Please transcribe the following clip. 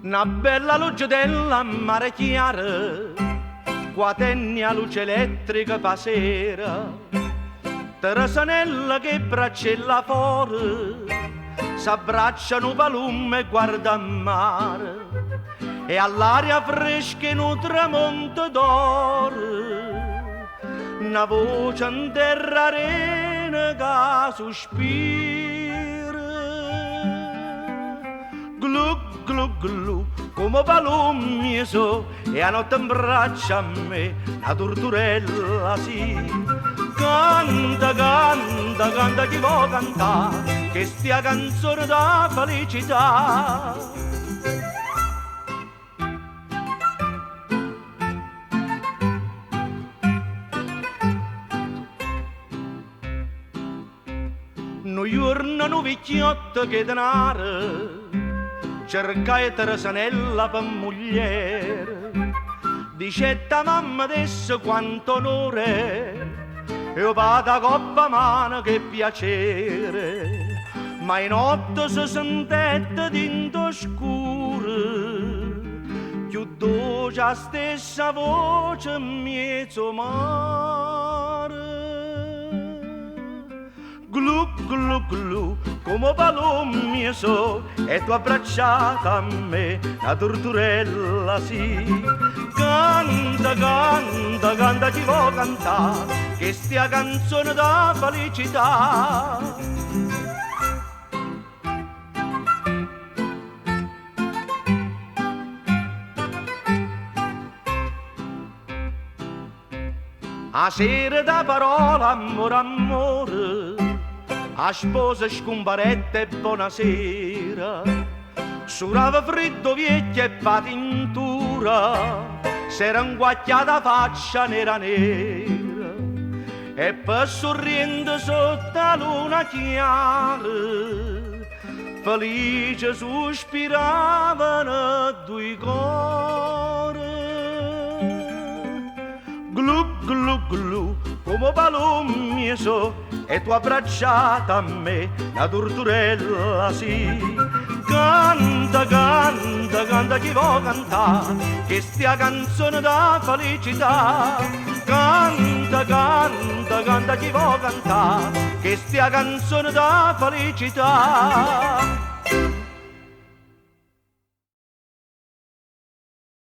Una bella luce della mare chiara, quatenni a luce elettrica pa sera, Teresanella che braccella fuori, s'abbracciano palume e guarda a mare, e all'aria fresca in un tramonto d'oro, una voce in terra arena che sospira, glu glu glu, come palume so, e a notte in braccia a me, la torturella sì. Canta, canta, canta chi vuoi cantare, che stia canzone da felicità. No giorno no vecchiotto che denaro, cercai Teresanella per mogliere, dicetta mamma adesso quanto onore, io vado a coppa mano che piacere, ma in notte si sentette dinto scuro, più dolce la stessa voce in mezzo mare. Glu glu glu, come palume so, e tu abbracciata a me, la torturella sì. Canta, canta, canta chi vuoi cantare, che stia canzone da felicità. A sera da parola amore, amore, a sposa scomparetta e buonasera, surava freddo vecchia e patintura, s'era inguacchiata faccia nera nera, e per sorridere sotto la luna chiara, felice sospiravano due cuori. Glu glu glu, come palume so, e tu abbracciata a me, la torturella sì. Canta, canta, canta chi vuoi cantare, che stia canzone da felicità. Canta, canta, canta chi vuoi cantare, che stia canzone da felicità.